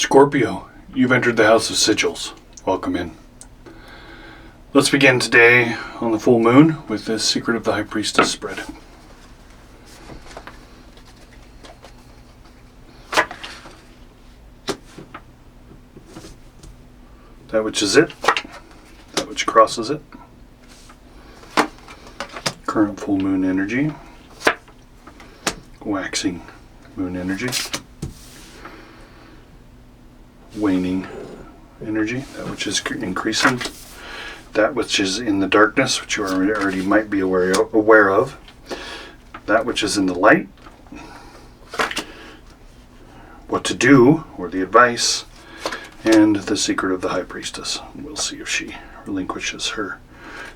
Scorpio, you've entered the house of Sigils. Welcome in. Let's begin today on the full moon with the Secret of the High Priestess spread. That which is it, that which crosses it. Current full moon energy, waxing moon energy, waning energy, that which is increasing, that which is in the darkness, which you already might be aware of, that which is in the light, what to do, or the advice, and the secret of the High Priestess. We'll see if she relinquishes her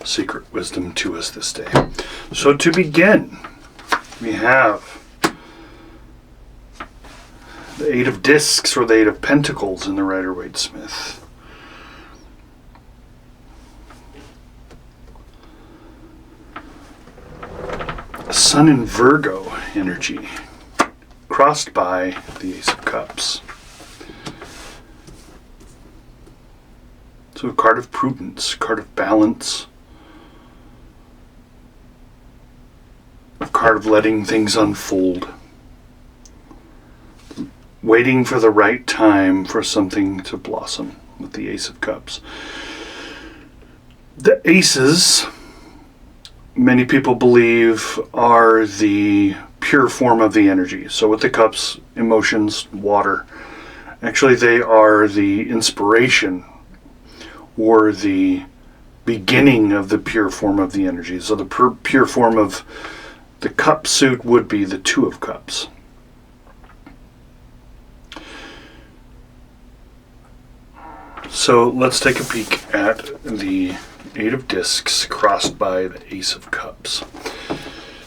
secret wisdom to us this day. So to begin, we have the Eight of Discs, or the Eight of Pentacles in the Rider-Waite-Smith. Sun in Virgo energy, crossed by the Ace of Cups. So a card of prudence, card of balance, a card of letting things unfold, waiting for the right time for something to blossom with the Ace of Cups. The aces, many people believe, are the pure form of the energy. So with the cups, emotions, water, actually they are the inspiration or the beginning of the pure form of the energy. So the pure form of the cup suit would be the Two of Cups. So let's take a peek at the Eight of Discs crossed by the Ace of Cups.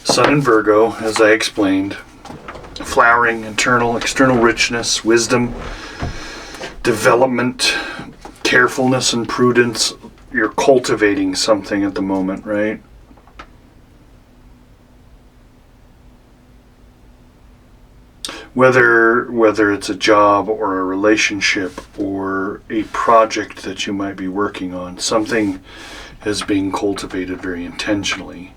Sun in Virgo, as I explained, flowering, internal, external richness, wisdom, development, carefulness and prudence. You're cultivating something at the moment, right? Whether it's a job or a relationship or a project that you might be working on, something is being cultivated very intentionally.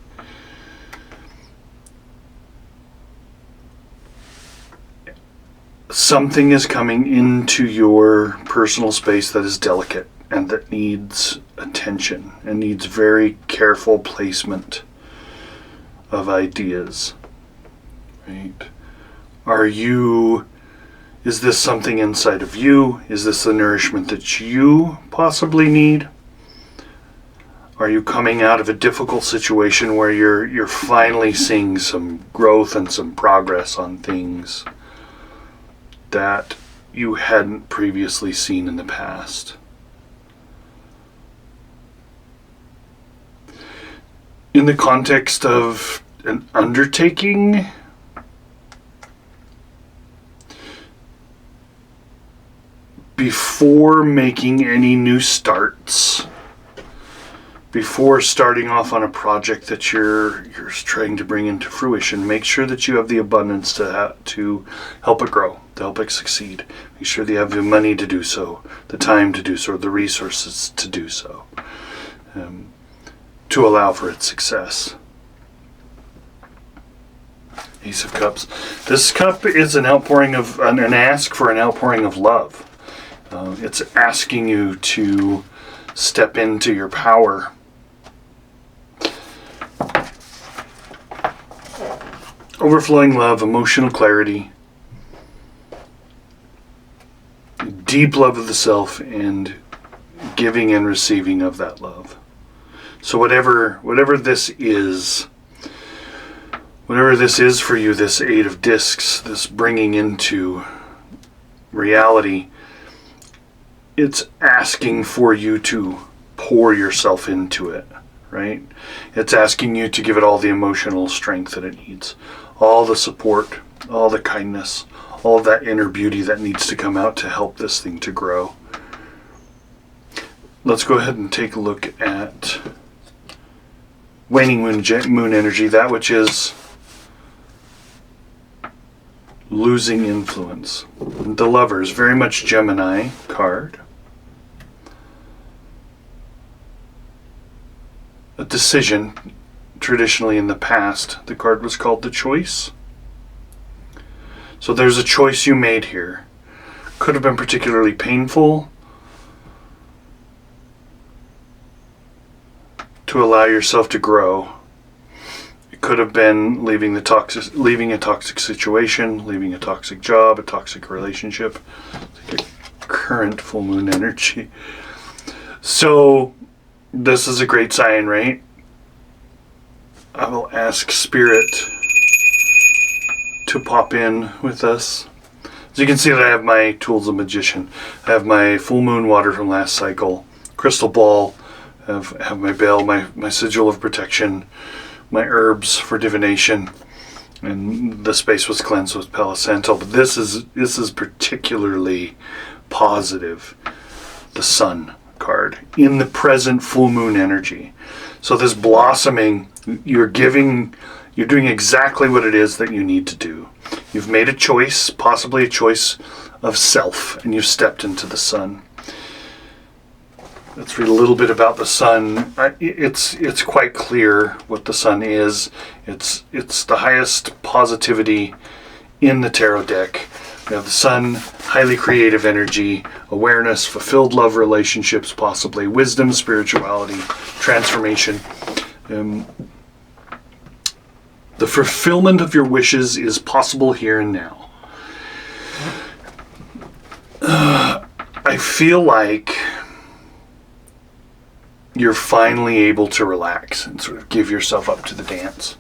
Something is coming into your personal space that is delicate and that needs attention and needs very careful placement of ideas, right? Is this something inside of you? Is this the nourishment that you possibly need? Are you coming out of a difficult situation where you're finally seeing some growth and some progress on things that you hadn't previously seen in the past? In the context of an undertaking, before making any new starts, before starting off on a project that you're trying to bring into fruition, make sure that you have the abundance to help it grow, to help it succeed. Make sure that you have the money to do so, the time to do so, the resources to do so, to allow for its success. Ace of Cups. This cup is an outpouring of an ask for an outpouring of love. It's asking you to step into your power. Overflowing love, emotional clarity, deep love of the self, and giving and receiving of that love. So whatever this is for you, this Eight of Discs, this bringing into reality, it's asking for you to pour yourself into it, right? It's asking you to give it all the emotional strength that it needs, all the support, all the kindness, all of that inner beauty that needs to come out to help this thing to grow. Let's go ahead and take a look at waning moon energy, that which is losing influence. The Lovers, very much Gemini card. A decision. Traditionally in the past, the card was called the Choice. So there's a choice you made here. Could have been particularly painful to allow yourself to grow. It could have been leaving a toxic situation, leaving a toxic job, a toxic relationship. Like a current full moon energy. So this is a great sign, right? I will ask Spirit to pop in with us. As you can see that I have my tools of magician. I have my full moon water from last cycle, crystal ball, have my bell, my sigil of protection, my herbs for divination, and the space was cleansed with Palo Santo. But this is particularly positive. The Sun card in the present full moon energy. So this blossoming, you're doing exactly what it is that you need to do. You've made a choice, possibly a choice of self, and you've stepped into the Sun. Let's read a little bit about the Sun. It's quite clear what the Sun is. It's the highest positivity in the tarot deck. We have the Sun, highly creative energy, awareness, fulfilled love relationships, possibly wisdom, spirituality, transformation. The fulfillment of your wishes is possible here and now. I feel like you're finally able to relax and sort of give yourself up to the dance.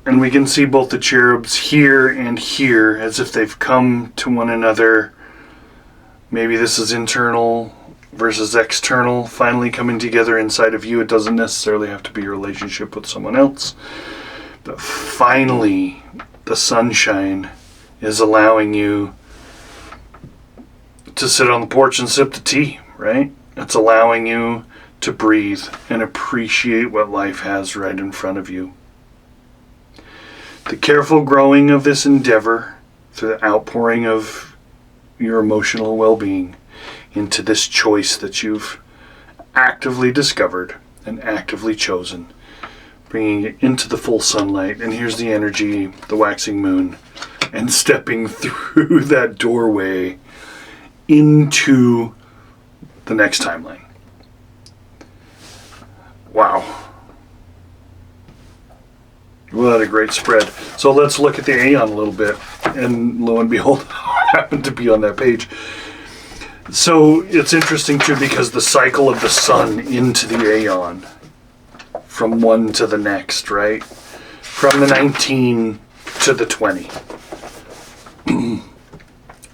And we can see both the cherubs here and here as if they've come to one another. Maybe this is internal versus external, finally coming together inside of you. It doesn't necessarily have to be a relationship with someone else. But finally, the sunshine is allowing you to sit on the porch and sip the tea, right? It's allowing you to breathe and appreciate what life has right in front of you. The careful growing of this endeavor through the outpouring of your emotional well-being into this choice that you've actively discovered and actively chosen, bringing it into the full sunlight. And here's the energy, the waxing moon, and stepping through that doorway into the next timeline. Wow. What a great spread. So let's look at the Aeon a little bit. And lo and behold, happened to be on that page. So it's interesting too because the cycle of the Sun into the Aeon from one to the next, right? From the 19 to the 20.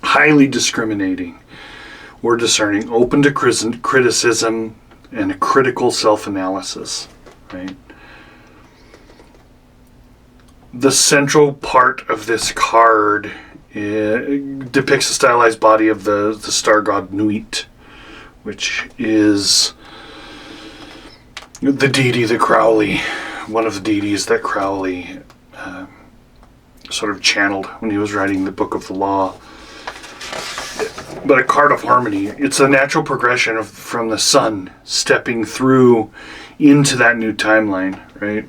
Highly discriminating or discerning, open to criticism and a critical self-analysis, right? The central part of this card depicts the stylized body of the star god Nuit, which is the deity that Crowley, one of the deities that Crowley sort of channeled when he was writing the Book of the Law. But a card of harmony. It's a natural progression from the Sun stepping through into that new timeline, right?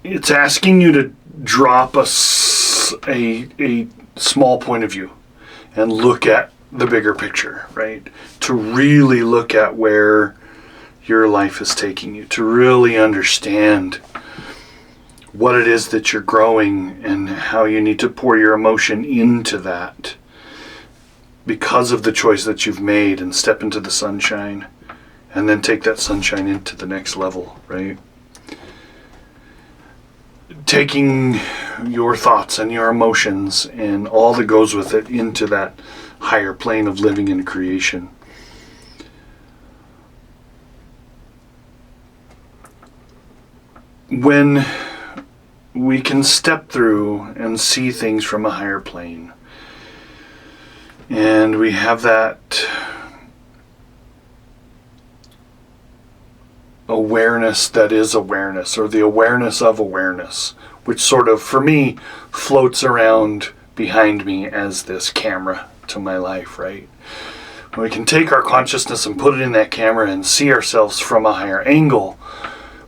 It's asking you to drop a small point of view and look at the bigger picture, right? To really look at where your life is taking you, to really understand what it is that you're growing and how you need to pour your emotion into that because of the choice that you've made, and step into the sunshine and then take that sunshine into the next level, right? Taking your thoughts and your emotions and all that goes with it into that higher plane of living and creation. When we can step through and see things from a higher plane, and we have that awareness that is awareness, or the awareness of awareness, which sort of, for me, floats around behind me as this camera to my life, right? When we can take our consciousness and put it in that camera and see ourselves from a higher angle,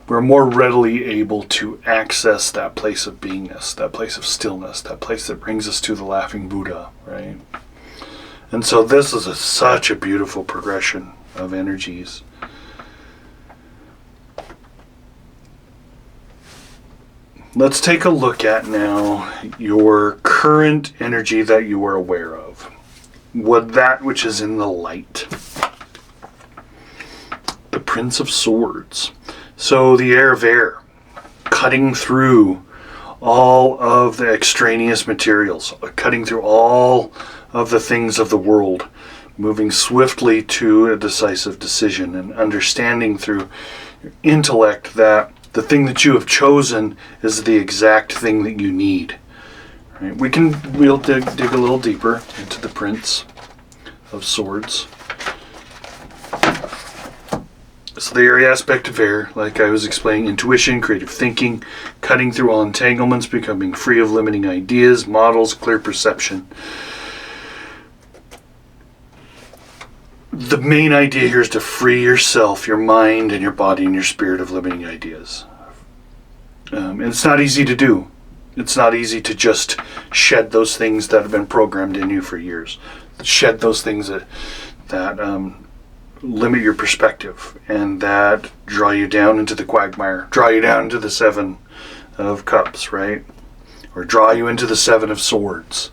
we're more readily able to access that place of beingness, that place of stillness, that place that brings us to the laughing Buddha, right? And so this is such a beautiful progression of energies. Let's take a look at now your current energy that you are aware of. That which is in the light. The Prince of Swords. So the air of air, cutting through all of the extraneous materials, cutting through all of the things of the world, moving swiftly to a decisive decision, and understanding through your intellect that the thing that you have chosen is the exact thing that you need. Right? We'll dig a little deeper into the Prince of Swords. So the airy aspect of air, like I was explaining, intuition, creative thinking, cutting through all entanglements, becoming free of limiting ideas, models, clear perception. The main idea here is to free yourself, your mind and your body and your spirit of limiting ideas. And it's not easy to do. It's not easy to just shed those things that have been programmed in you for years. Shed those things that limit your perspective and that draw you down into the quagmire, draw you down into the Seven of Cups, right? Or draw you into the Seven of Swords.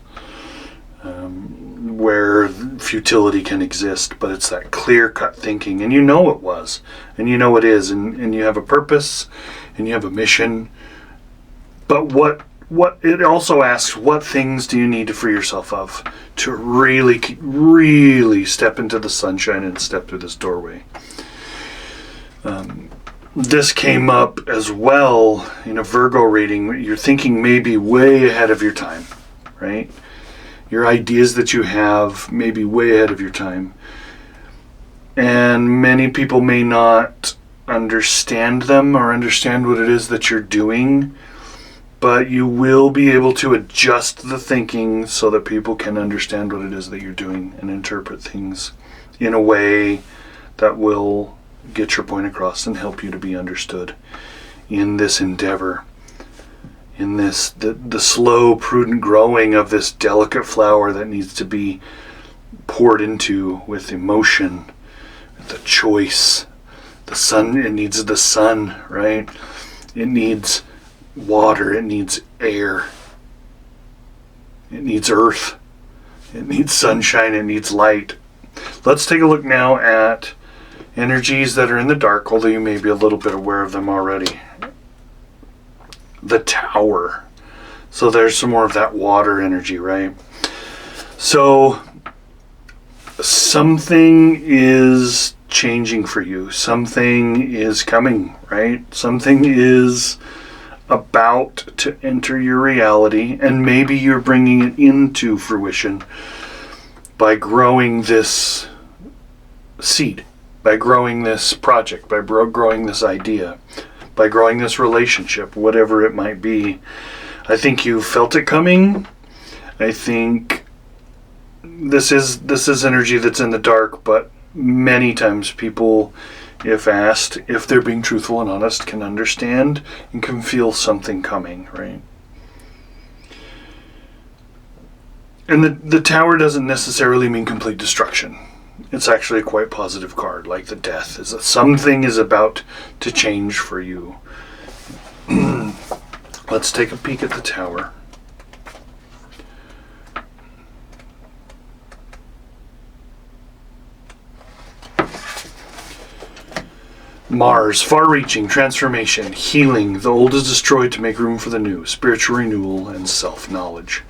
Where futility can exist, but it's that clear-cut thinking, and you know it was, and you know it is, and you have a purpose, and you have a mission. But what it also asks, what things do you need to free yourself of to really, really step into the sunshine and step through this doorway? This came up as well in a Virgo reading. You're thinking maybe way ahead of your time, right? Your ideas that you have may be way ahead of your time. And many people may not understand them or understand what it is that you're doing, but you will be able to adjust the thinking so that people can understand what it is that you're doing and interpret things in a way that will get your point across and help you to be understood in this endeavor. In this, the slow, prudent growing of this delicate flower that needs to be poured into with emotion, with the choice. The sun, it needs the sun, right? It needs water, it needs air. It needs earth. It needs sunshine, it needs light. Let's take a look now at energies that are in the dark, although you may be a little bit aware of them already. The Tower. So there's some more of that water energy, right? So something is changing for you. Something is coming, right? Something is about to enter your reality, and maybe you're bringing it into fruition by growing this seed, by growing this project, by growing this idea, by growing this relationship, whatever it might be. I think you felt it coming. I think this is energy that's in the dark, but many times people, if asked, if they're being truthful and honest, can understand and can feel something coming, right? And the Tower doesn't necessarily mean complete destruction. It's actually a quite positive card, like the Death, is that something is about to change for you. Let's take a peek at the Tower. Mars, far-reaching, transformation, healing. The old is destroyed to make room for the new. Spiritual renewal and self-knowledge.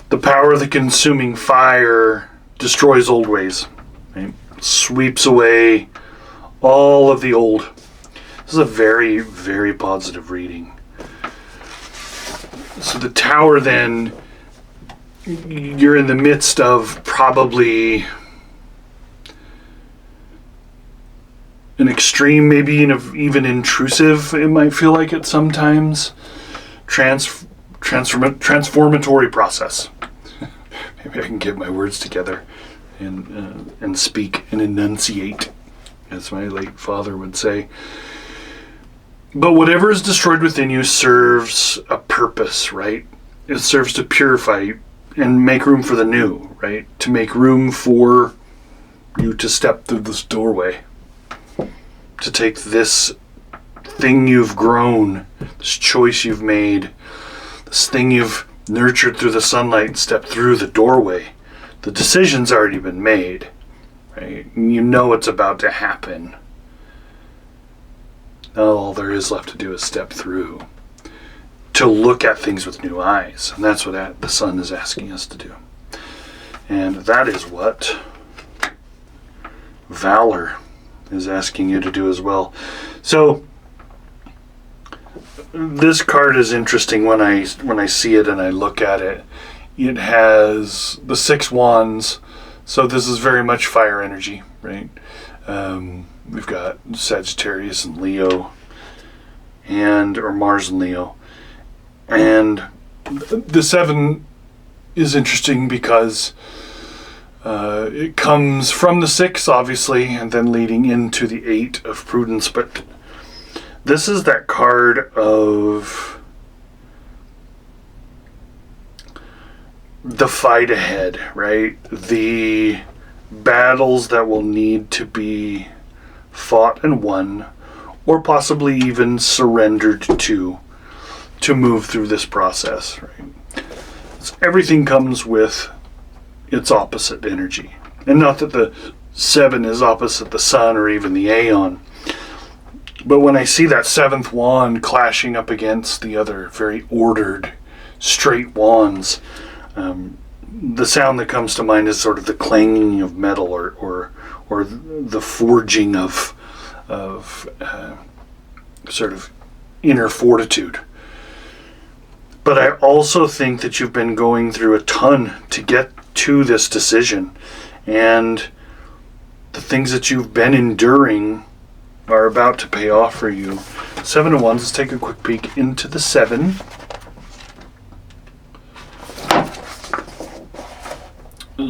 The power of the consuming fire destroys old ways, right? Sweeps away all of the old. This is a very, very positive reading. So the Tower, then, you're in the midst of probably an extreme, maybe even intrusive, it might feel like it sometimes, transformatory process. Maybe I can get my words together and speak and enunciate, as my late father would say. But whatever is destroyed within you serves a purpose, right? It serves to purify and make room for the new, right? To make room for you to step through this doorway. To take this thing you've grown, this choice you've made, this thing you've nurtured through the sunlight and step through the doorway. The decision's already been made, right? You know it's about to happen. Now all there is left to do is step through, to look at things with new eyes. And that's what the sun is asking us to do. And that is what Valor is asking you to do as well. So this card is interesting when I see it and I look at it. It has the 6 wands, so this is very much fire energy, right? We've got Sagittarius and Leo, or Mars and Leo. And the 7 is interesting because it comes from the 6, obviously, and then leading into the 8 of prudence. But this is that card of the fight ahead, right? The battles that will need to be fought and won, or possibly even surrendered to move through this process, right? So everything comes with its opposite energy. And not that the 7 is opposite the sun or even the Aeon, but when I see that 7th wand clashing up against the other very ordered, straight wands, the sound that comes to mind is sort of the clanging of metal or the forging of sort of inner fortitude. But I also think that you've been going through a ton to get to this decision, and the things that you've been enduring are about to pay off for you. 7 of Wands, let's take a quick peek into the 7.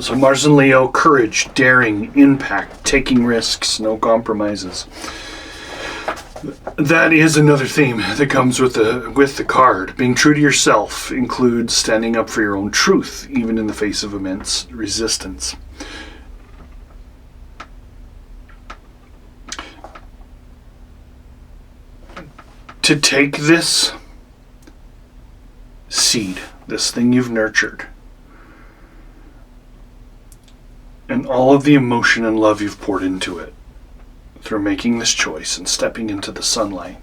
So Mars and Leo, courage, daring, impact, taking risks, no compromises. That is another theme that comes with the card. Being true to yourself includes standing up for your own truth, even in the face of immense resistance. To take this seed, this thing you've nurtured, and all of the emotion and love you've poured into it, through making this choice and stepping into the sunlight,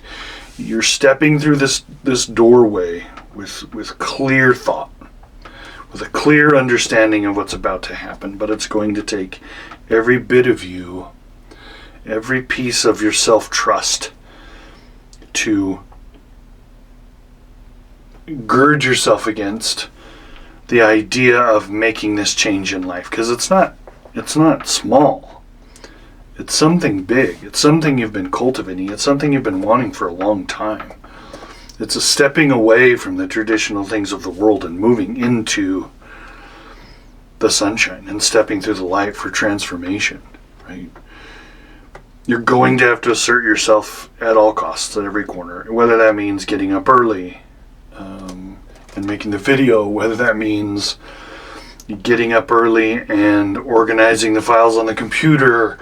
you're stepping through this doorway with clear thought, with a clear understanding of what's about to happen. But it's going to take every bit of you, every piece of your self-trust, to gird yourself against the idea of making this change in life, because it's not small. It's something big. It's something you've been cultivating. It's something you've been wanting for a long time. It's a stepping away from the traditional things of the world and moving into the sunshine and stepping through the light for transformation, right? You're going to have to assert yourself at all costs, at every corner, whether that means getting up early and making the video, whether that means getting up early and organizing the files on the computer,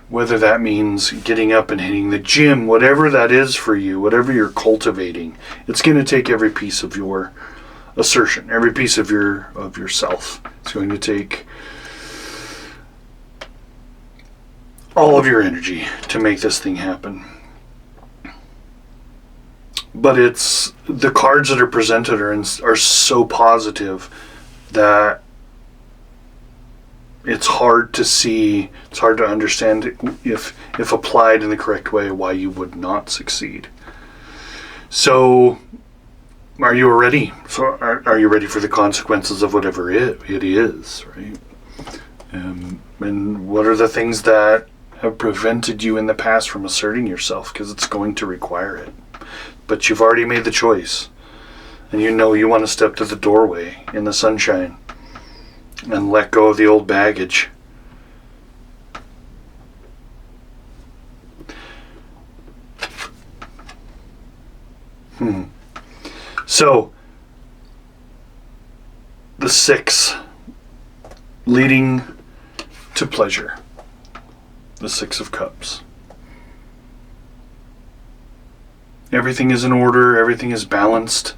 whether that means getting up and hitting the gym, whatever that is for you, whatever you're cultivating, it's going to take every piece of your assertion, every piece of yourself. It's going to take all of your energy to make this thing happen. But it's the cards that are presented are so positive that it's hard to see, it's hard to understand if applied in the correct way why you would not succeed. So, are you ready? So, are you ready for the consequences of whatever it is, right? And what are the things that have prevented you in the past from asserting yourself, because it's going to require it. But you've already made the choice. And you know you want to step to the doorway in the sunshine and let go of the old baggage. So, the 6 leading to pleasure. The 6 of Cups. Everything is in order, everything is balanced.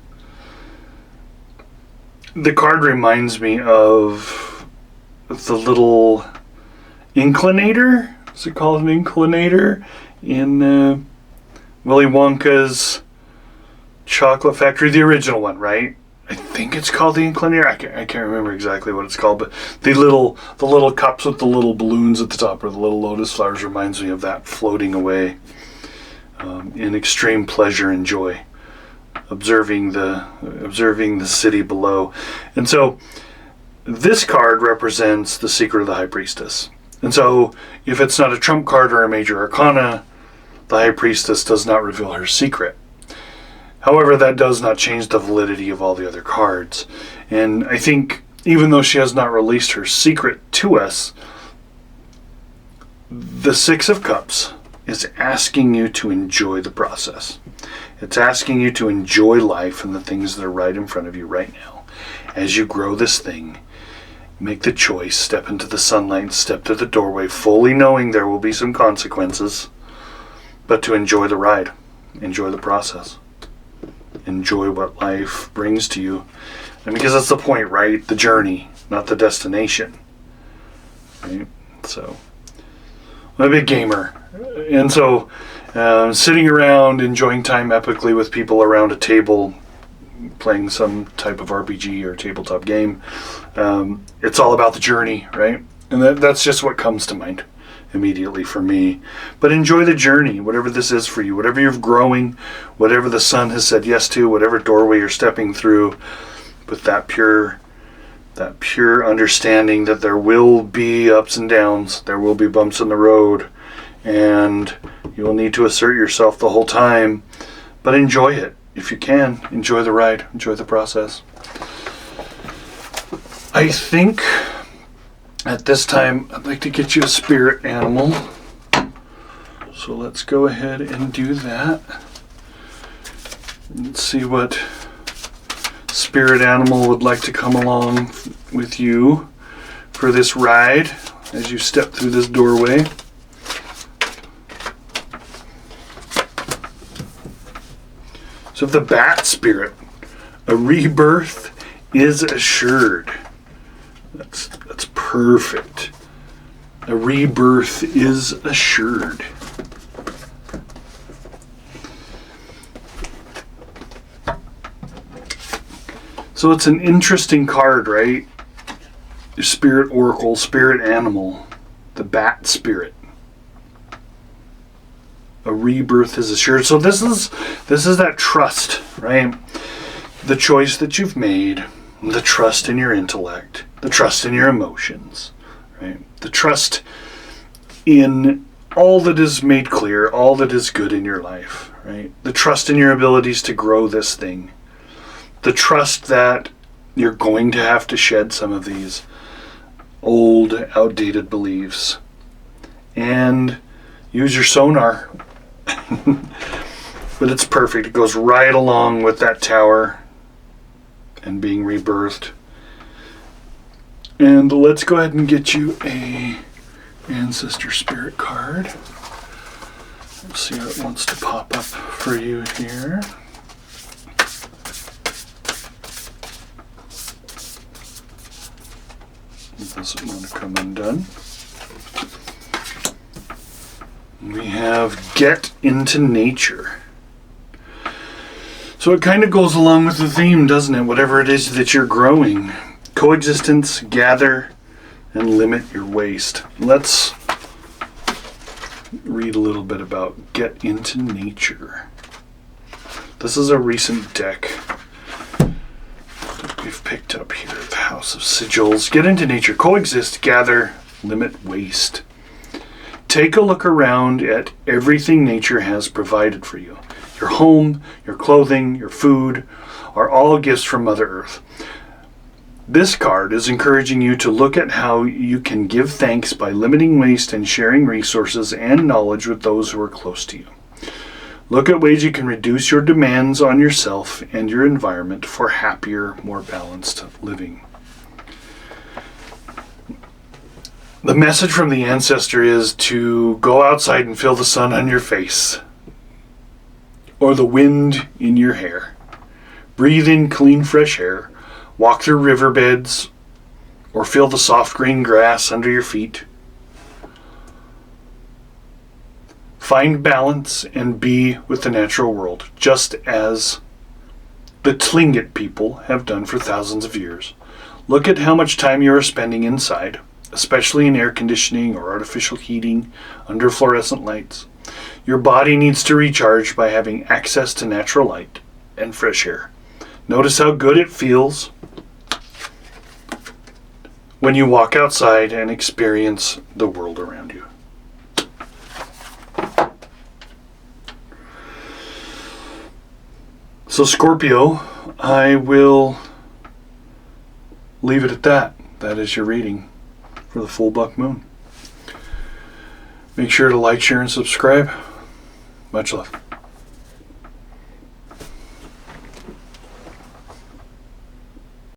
The card reminds me of the little inclinator. Is it called an inclinator? In Willy Wonka's Chocolate Factory, the original one, right? I think it's called the inclinator. I can't remember exactly what it's called, but the little cups with the little balloons at the top, or the little lotus flowers, reminds me of that floating away in extreme pleasure and joy, observing the city below. And so this card represents the secret of the High Priestess. And so if it's not a trump card or a major arcana, the High Priestess does not reveal her secret. However, that does not change the validity of all the other cards. And I think even though she has not released her secret to us, the 6 of Cups is asking you to enjoy the process. It's asking you to enjoy life and the things that are right in front of you right now. As you grow this thing, make the choice, step into the sunlight, step to the doorway, fully knowing there will be some consequences, but to enjoy the ride, enjoy the process. Enjoy what life brings to you. And because that's the point, right? The journey, not the destination. Right? So, I'm a big gamer. And so, sitting around, enjoying time epically with people around a table, playing some type of RPG or tabletop game, it's all about the journey, right? And that's just what comes to mind immediately for me. But enjoy the journey, whatever this is for you, whatever you're growing, whatever the sun has said yes to, whatever doorway you're stepping through, with that pure understanding that there will be ups and downs, there will be bumps in the road, and you will need to assert yourself the whole time, but enjoy it. If you can, enjoy the ride, enjoy the process. I think at this time, I'd like to get you a spirit animal. So let's go ahead and do that. Let's see what spirit animal would like to come along with you for this ride as you step through this doorway. So the bat spirit, a rebirth is assured. That's perfect. A rebirth is assured. So it's an interesting card, right? Your spirit oracle, spirit animal, the bat spirit. A rebirth is assured. So this is that trust, right? The choice that you've made, the trust in your intellect, the trust in your emotions, right? The trust in all that is made clear, all that is good in your life, right? The trust in your abilities to grow this thing. The trust that you're going to have to shed some of these old, outdated beliefs and use your sonar. But it's perfect. It goes right along with that tower and being rebirthed. And let's go ahead and get you a ancestor spirit card. Let's see what it wants to pop up for you here. It doesn't want to come undone. We have get into nature. So it kind of goes along with the theme, doesn't it? Whatever it is that you're growing. Coexistence, gather, and limit your waste. Let's read a little bit about get into nature. This is a recent deck that we've picked up here at the House of Sigils. Get into nature, coexist, gather, limit waste. take a look around at everything nature has provided for you. Your home, your clothing, your food are all gifts from Mother Earth. This card is encouraging you to look at how you can give thanks by limiting waste and sharing resources and knowledge with those who are close to you. Look at ways you can reduce your demands on yourself and your environment for happier, more balanced living. The message from the ancestor is to go outside and feel the sun on your face or the wind in your hair. Breathe in clean, fresh air. Walk through riverbeds or feel the soft green grass under your feet. Find balance and be with the natural world, just as the Tlingit people have done for thousands of years. Look at how much time you are spending inside, especially in air conditioning or artificial heating under fluorescent lights. Your body needs to recharge by having access to natural light and fresh air. Notice how good it feels when you walk outside and experience the world around you. So Scorpio, I will leave it at that. That is your reading for the full buck moon. Make sure to like, share, and subscribe. Much love.